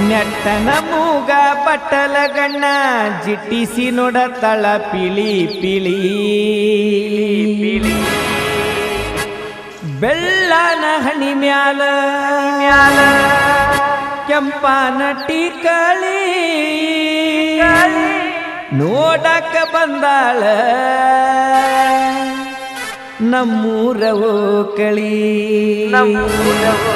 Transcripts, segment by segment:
ನೆಟ್ಟನ ಮೂಗ ಬಟ್ಟಲ ಗಣ್ಣ ಜಿಟ್ಟಿಸಿ ನೋಡತಳ ಪಿಳಿ ಪಿಳಿ ಪಿಳಿ ಬೆಳ್ಳನ ಹಣಿ ಮ್ಯಾಲ ಮ್ಯಾಲ ಕೆಂಪನ ಟೀಕಳಿ ನೋಡಕ ಬಂದಾಳ ನಮ್ಮೂರವೋ ಕಳಿ ನಮ್ಮೂರವೋ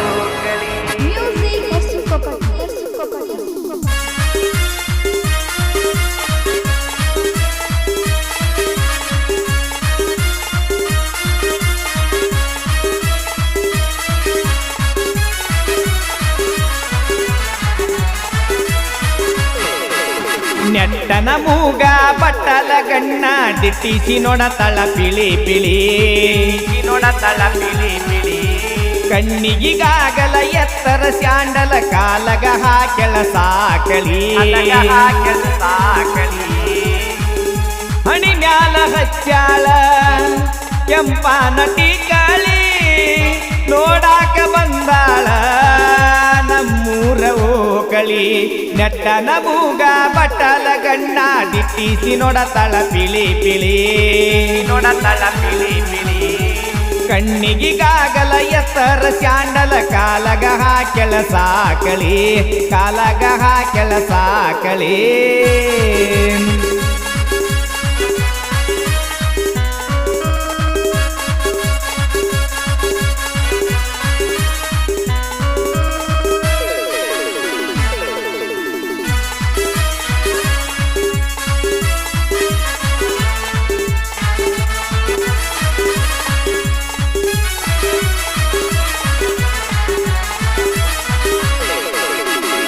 ನೆಟ್ಟನ ಮೂಗ ಬಟ್ಟಲ ಗಣ್ಣ ದಿಟ್ಟಿಸಿ ನೋಡತಳ ಪಿಳಿ ಪಿಳಿ ನೋಡತಳ ಪಿಳಿ ಪಿಳಿ ಕಣ್ಣಿಗಿಗಾಗಲ ಎತ್ತರ ಸ್ಯಾಂಡಲ ಕಾಲಗ ಹಾಕೆಳ ಸಾಕಳಿ ಸಾಕಳಿ ಹಣಿ ಮ್ಯಾಲ ಹಚ್ಚಾಳ ಕೆಂಪನ ಟೀಕಳಿ ನೋಡಾಕ ಬಂದಾಳ ನಮ್ಮೂರವೋ ಕಳಿ ನೆಟ್ಟನ ಮೂಗ ಬಟ್ಟಲ ಗಣ್ಣ ದಿಟ್ಟಿಸಿ ನೋಡತಳ ಪಿಳಿ ಪಿಳಿ ನೋಡತಳ ಪಿಳಿ ಪಿಳಿ ಕಣ್ಣಿಗಿಗಾಗಲ ಎತ್ತರ ಸ್ಯಾಂಡಲ ಕಾಲಗ ಹಾಕೆಳ ಸಾಕಳಿ ಕಾಲಗ ಹಾಕೆಳ ಸಾಕಳಿ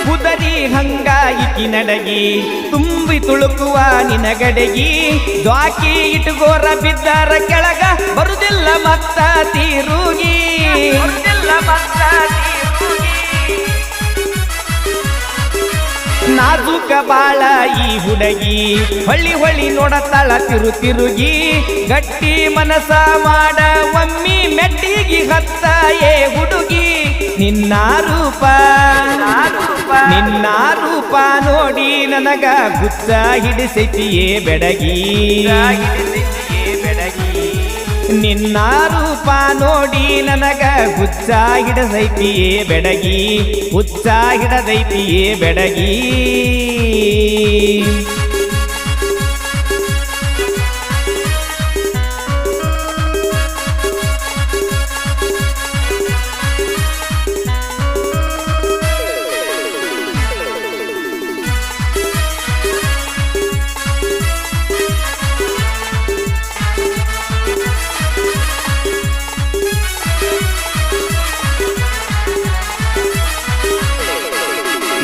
ಕುದರಿ ಹಂಗ ಇಕಿ ನಡಗಿ ತುಂಬಿ ತುಳುಕುವ ನಿನಗಡಗಿ ದ್ವಾಕಿ ಇಟ್ಗೋರ ಬಿದ್ದಾರ ಕೆಳಗ ಬರುದಿಲ್ಲ ಮತ್ತ ತೀರುಗಿ ನಾಜೂಕ ಬಾಳ ಈ ಹುಡುಗಿ ಹೊಳ್ಳಿ ಹೊಳ್ಳಿ ನೋಡತಾಳ ತಿರುಗಿ ಗಟ್ಟಿ ಮನಸ ಮಾಡ ಒಮ್ಮಿ ಮೆಟ್ಟಿಗಿ ಹತ್ತ ಏ ಹುಡುಗಿ ನಿನ್ನ ರೂಪ ನೋಡಿ ನನಗ ಗುಚ್ಚ ಹಿಡಿಸೈತಿಯೇ ಬೆಡಗಿ ನಿನ್ನ ರೂಪ ನೋಡಿ ನನಗ ಗುಚ್ಚ ಹಿಡದೈತಿಯೇ ಬೆಡಗಿ ಹುಚ್ಚ ಹಿಡದೈತಿಯೇ ಬೆಡಗಿ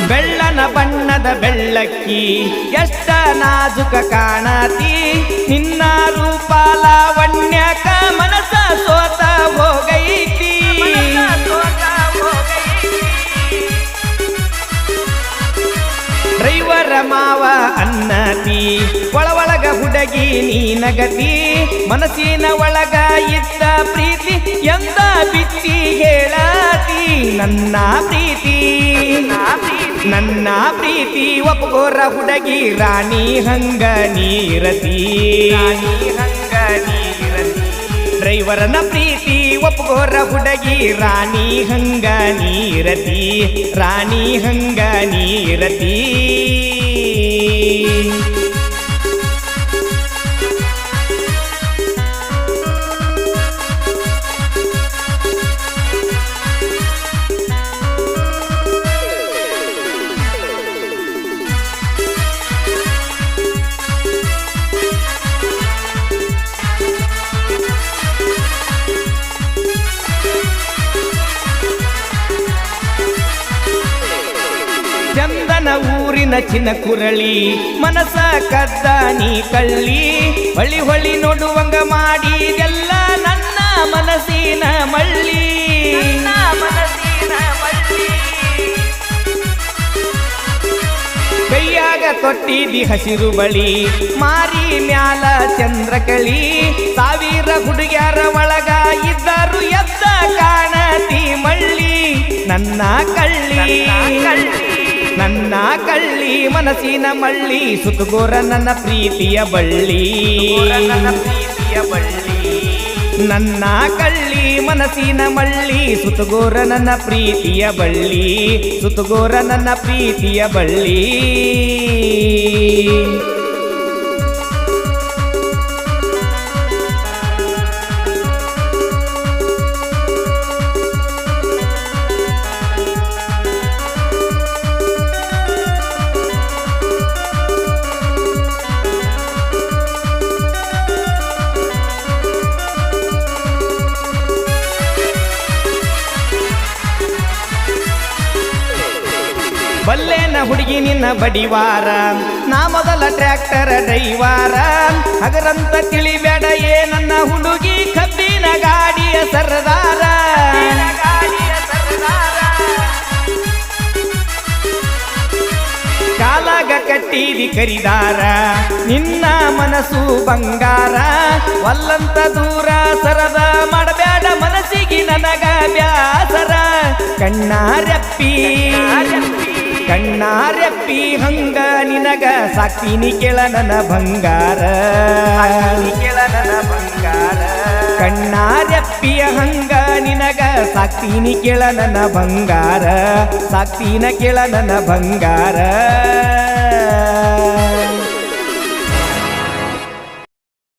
ಬೆಳ್ಳನ ಬಣ್ಣದ ಬೆಳ್ಳಕ್ಕಿ ಎಷ್ಟ ನಾಜುಕ ಕಾಣತಿ ನಿನ್ನ ರೂಪ ಲಾವಣ್ಯಕ ಮನಸ ಸೋತ ಹೋಗೈತಿ ಡ್ರೈವರ ಮಾವ ಅನ್ನತಿ ಒಳಗ ಹುಡುಗಿ ನೀನಗತಿ ಮನಸ್ಸಿನ ಒಳಗ ಇದ್ದ ಪ್ರೀತಿ ಎಂದ ಬಿಚ್ಚಿ ಹೇಳತಿ ನನ್ನ ಪ್ರೀತಿ ಒಪ್ಪಗೋರ ಹುಡುಗಿ ರಾಣಿ ಹಂಗ ನೀರತಿ ಡ್ರೈವರನ ಪ್ರೀತಿ ಒಪ್ಪಗೋರ ಹುಡುಗಿ ರಾಣಿ ಹಂಗ ನೀರತಿ ರಾಣಿ ಹಂಗ ನೀರತಿ ಚಂದನ ಊರಿನ ಚಿನ್ನ ಕುರಳಿ ಮನಸ ಕದ್ದ ನೀ ಕಳ್ಳಿ ಹೊಳಿ ಹೊಳಿ ನೋಡುವಂಗ ಮಾಡಿದೆಲ್ಲ ನನ್ನ ಮನಸ್ಸಿನ ಮಳ್ಳಿ ಕೈಯಾಗ ತೊಟ್ಟಿದಿ ಹಸಿರು ಬಳಿ ಮಾರಿ ಮ್ಯಾಲ ಚಂದ್ರಕಳಿ ಸಾವಿರ ಹುಡುಗ್ಯಾರ ಒಳಗ ಇದ್ದರು ಎದ್ದ ಕಾಣತಿ ಮಳ್ಳಿ ನನ್ನ ಕಳ್ಳಿ ನನ್ನ ಕಳ್ಳಿ ಮನಸ್ಸಿನ ಮಳ್ಳಿ ಸುತ್ತಗೋರ ನನ್ನ ಪ್ರೀತಿಯ ಬಳ್ಳಿ ನನ್ನ ಕಳ್ಳಿ ಮನಸ್ಸಿನ ಮಳ್ಳಿ ಸುತ್ತಗೋರ ನನ್ನ ಪ್ರೀತಿಯ ಬಳ್ಳಿ ಸುತ್ತಗೋರ ನನ್ನ ಪ್ರೀತಿಯ ಬಳ್ಳಿ ಬಲ್ಲೇನ ಹುಡುಗಿ ನಿನ್ನ ಬಡಿವಾರ ನಾ ಮೊದಲ ಟ್ರ್ಯಾಕ್ಟರ್ ಡ್ರೈವಾರ ಹಗರಂತ ತಿಳಿಬೇಡ ನನ್ನ ಹುಡುಗಿ ಕಬ್ಬಿನ ಗಾಡಿಯ ಸರದಾರ ಕಾಲಾಗ ಕಟ್ಟಿದಿ ಕರಿದಾರ ನಿನ್ನ ಮನಸ್ಸು ಬಂಗಾರ ಒಲ್ಲಂತ ದೂರ ಸರದ ಮಾಡಬೇಡ ಮನಸ್ಸಿಗೆ ನನಗ ಬ್ಯಾಸರ ಕಣ್ಣಾರೆಪ್ಪಿ ಹಂಗ ನಿನಗ ಸಾಕ್ತೀನಿ ಕೇಳ ನನ್ನ ಬಂಗಾರ ಕಣ್ಣಾರೆಪ್ಪಿಯ ಹಂಗ ನಿನಗ ಸಾಕ್ತೀನಿ ಕೇಳ ನನ್ನ ಬಂಗಾರ ಸಾಕ್ತೀನ ಕೇಳ ನನ್ನ ಬಂಗಾರ